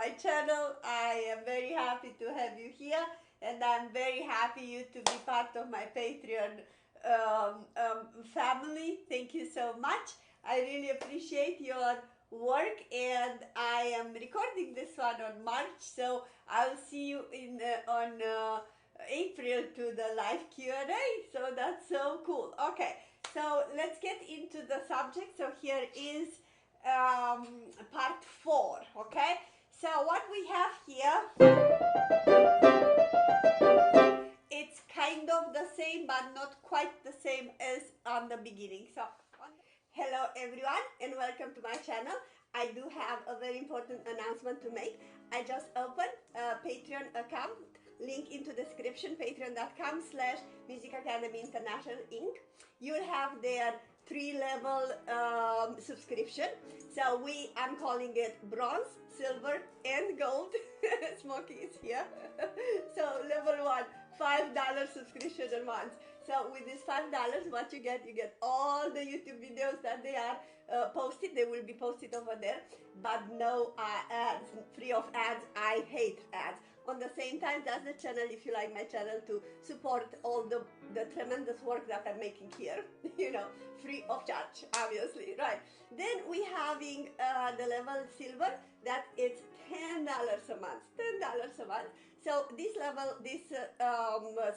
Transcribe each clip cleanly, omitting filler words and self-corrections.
my channel. I am very happy to have you here, and I'm very happy you to be part of my Patreon family. Thank you so much. I really appreciate your work, and I am recording this one on March, so I'll see you in on April to the live Q&A. So that's so cool. Okay, so let's get into the subject. So here is part 4. Okay, so what we have here, it's kind of the same but not quite the same as on the beginning. So hello everyone and welcome to my channel. I do have a very important announcement to make. I just opened a Patreon account, link into description, patreon.com/Music Academy International Inc. You'll have their 3-level subscription. So I'm calling it bronze, silver and gold. Smokey is here. So level 1, $5 subscription a month. So with this $5, what you get all the YouTube videos that they are posted. They will be posted over there, but no ads, free of ads. I hate ads. On the same time, that's the channel, if you like my channel, to support all the tremendous work that I'm making here, you know, free of charge, obviously, right? Then we having the level silver, that it's $10 a month, $10 a month. So this level, this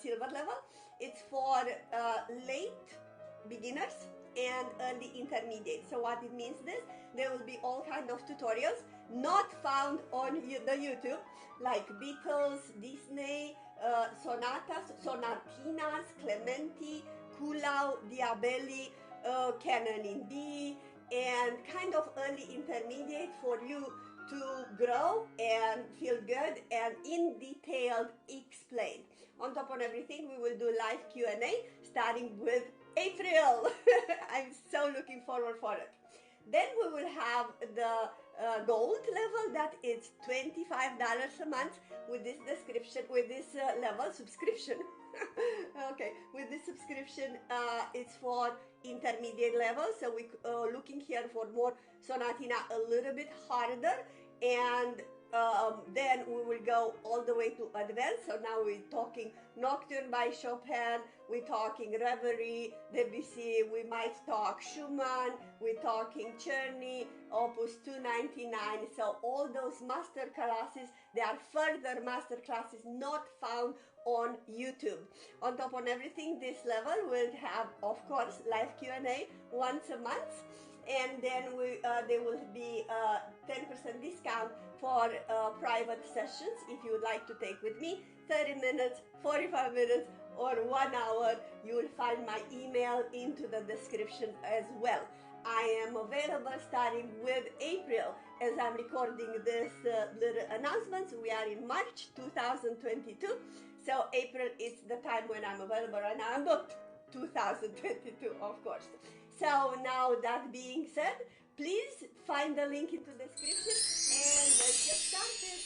silver level, it's for late beginners and early intermediate. So what it means is there will be all kind of tutorials not found on the YouTube, like Beatles, Disney, sonatas, sonatinas, Clementi, Kulau, Diabelli, Canon in D, and kind of early intermediate for you to grow and feel good and in detail explain. On top of everything, we will do live Q&A starting with April. I'm so looking forward for it. Then we will have the gold level, that is $25 a month with this description, with this level subscription. Okay, with this subscription, it's for intermediate level. So we looking here for more sonatina, a little bit harder, and then we will go all the way to advanced. So now we're talking Nocturne by Chopin, we're talking Reverie, Debussy, we might talk Schumann, we're talking Czerny Op.299. So all those master classes, they are further master classes not found on YouTube. On top of everything, this level will have, of course, live Q&A once a month. And then there will be a 10% discount for private sessions if you would like to take with me 30 minutes, 45 minutes, or 1 hour. You will find my email into the description as well. I am available starting with April. As I'm recording this little announcements, we are in March 2022. So April is the time when I'm available right now. I'm not 2022, of course. So now that being said, please find the link into the description and let's get started.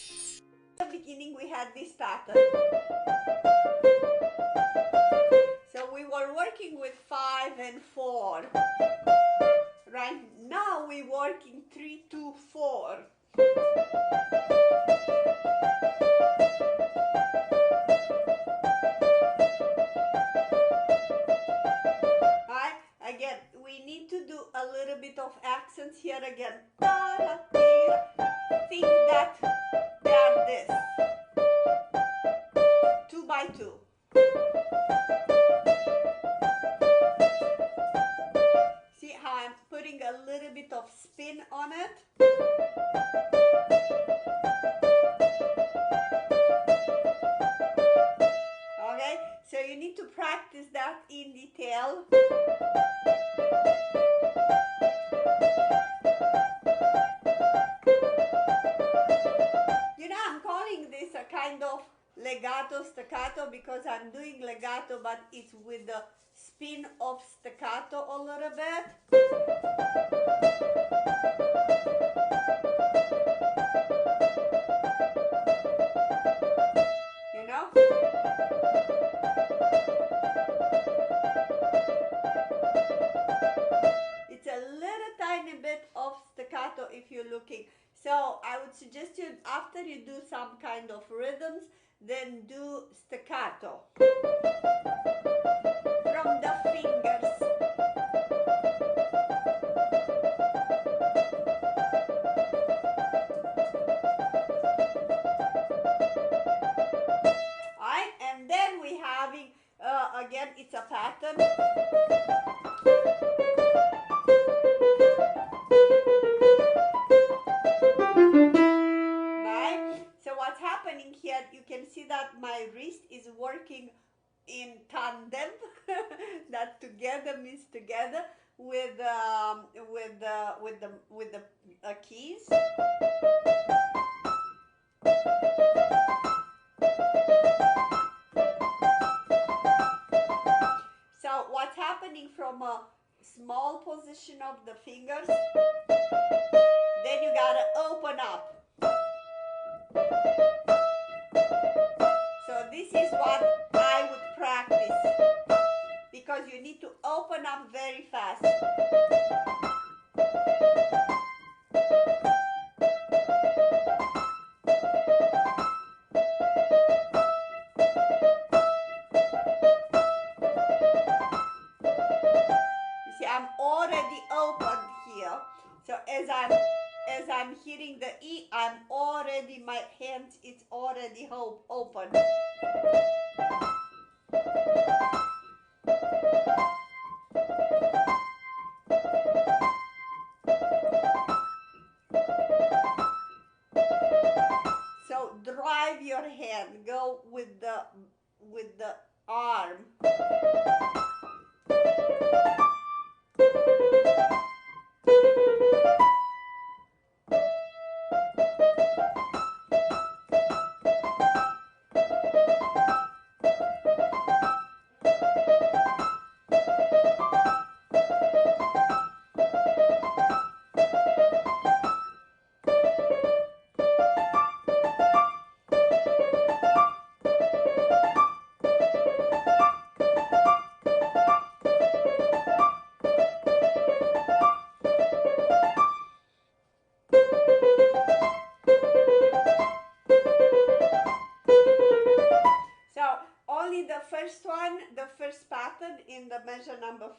At the beginning we had this pattern. So we were working with 5 and 4. Right now we're working 3, 2, 4. Again, we need to do a little bit of accents here again. Think that they are this. 2 by 2. See how I'm putting a little bit of spin on it? Okay, so you need to practice that in detail. You know, I'm calling this a kind of legato staccato because I'm doing legato, but it's with the spin of staccato a little bit. You know? It's a little tiny bit of staccato if you're looking. So So I would suggest you, after you do some kind of rhythms, then do staccato from the fingers. Alright, and then we having again, it's a pattern. Right? So what's happening here, you can see that my wrist is working in tandem. That together means together with the keys. So what's happening from a small position of the fingers, then you gotta open up. So this is what I would practice, because you need to open up very fast. You see, I'm already open here. So as I'm hitting the E, I'm already, my hands, it's already open. So drive your hand, go with the arm. The first pattern in the measure number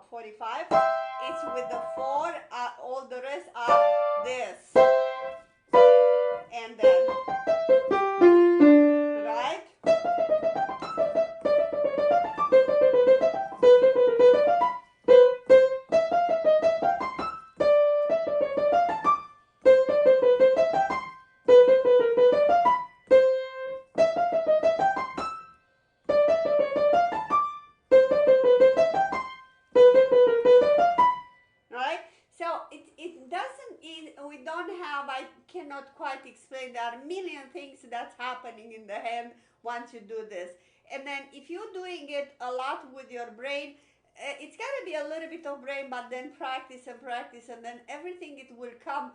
45 is with the 4, all the rest are this, and then, right? We don't have, I cannot quite explain, there are a million things that's happening in the hand once you do this. And then if you're doing it a lot with your brain, it's got to be a little bit of brain, but then practice, and then everything, it will come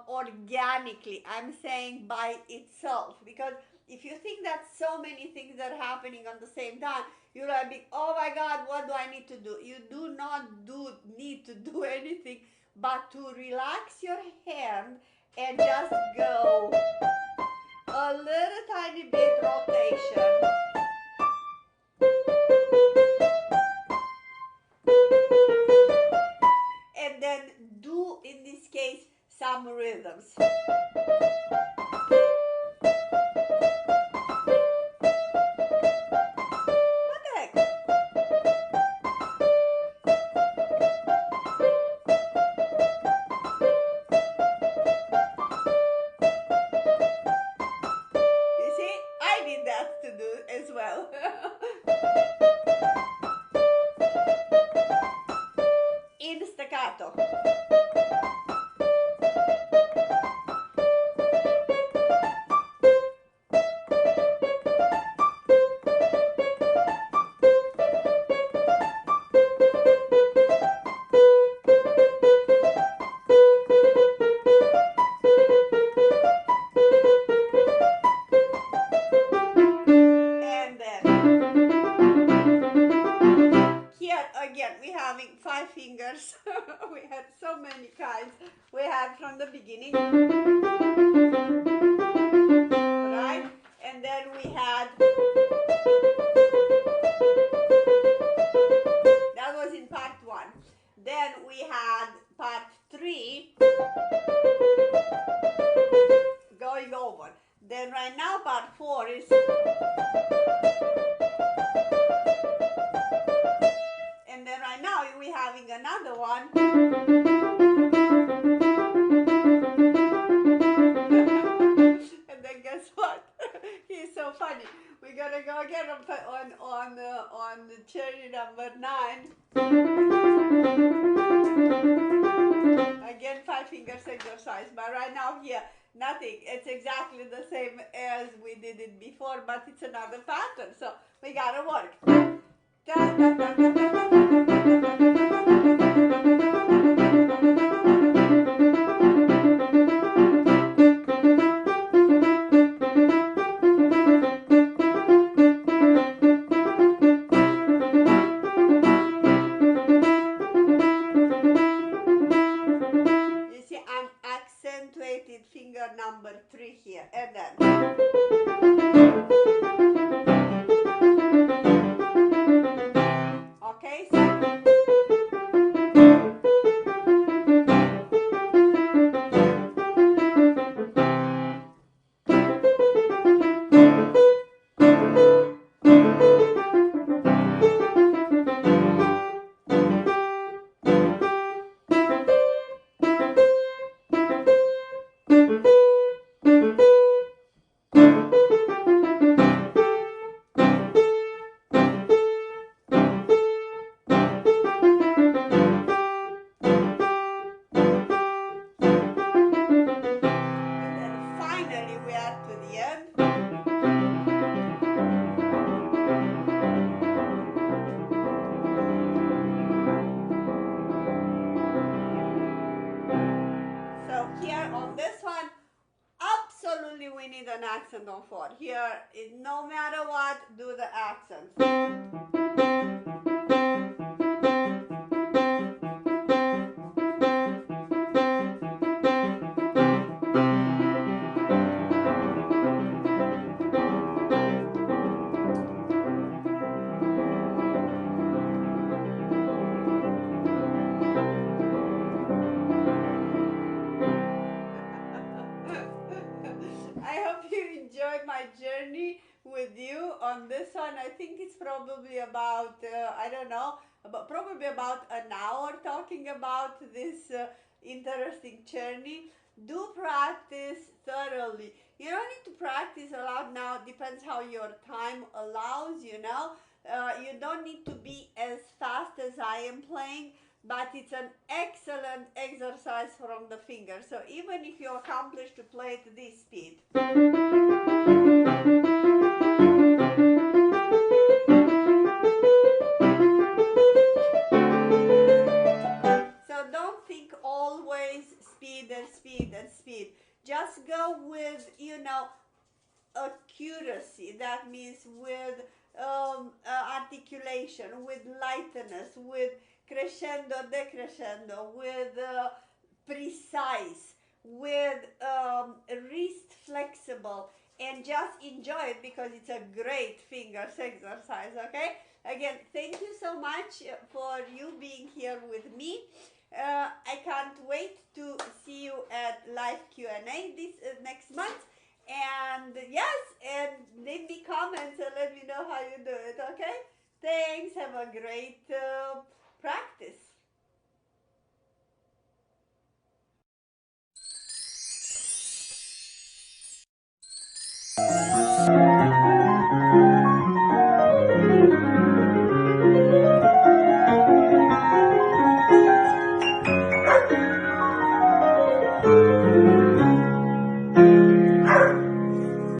organically, I'm saying, by itself. Because if you think that so many things are happening at the same time, you're like, oh my God, what do I need to do? You do not need to do anything but to relax your hand and just go a little tiny bit rotation. And then do, in this case, some rhythms. What the heck? You see, I did that to do as well. In staccato. And then here again, we're having 5 fingers. fingers. We had so many kinds. We had from the beginning, right? And then we had, that was in part 1. Then we had part 3 going over. Then right now part 4 is, and then right now we're having another one. And then guess what? He's so funny. We're gonna go again on Czerny number 9. Again 5 fingers exercise, but right now here nothing. It's exactly the same as we did it before, but it's another pattern, so we gotta work. You see, I'm accentuated finger number 3 here, and then okay, so finally we are to the end. So here on this one, absolutely we need an accent on 4. Here, no matter what, do the accent. I hope you enjoyed my journey with you on this one. I think it's probably about, I don't know, probably about an hour talking about this interesting journey. Do practice thoroughly. You don't need to practice a lot now. It depends how your time allows, you know. You don't need to be as fast as I am playing, but it's an excellent exercise from the fingers. So even if you accomplish to play at this speed, so don't think always speed and speed and speed. Just go with, you know, accuracy. That means with articulation, with lightness, with crescendo, decrescendo, with precise, with wrist flexible, and just enjoy it because it's a great fingers exercise, okay? Again, thank you so much for you being here with me. I can't wait to see you at live Q&A this next month. And yes, and leave me comments and let me know how you do it, okay? Thanks, have a great practice.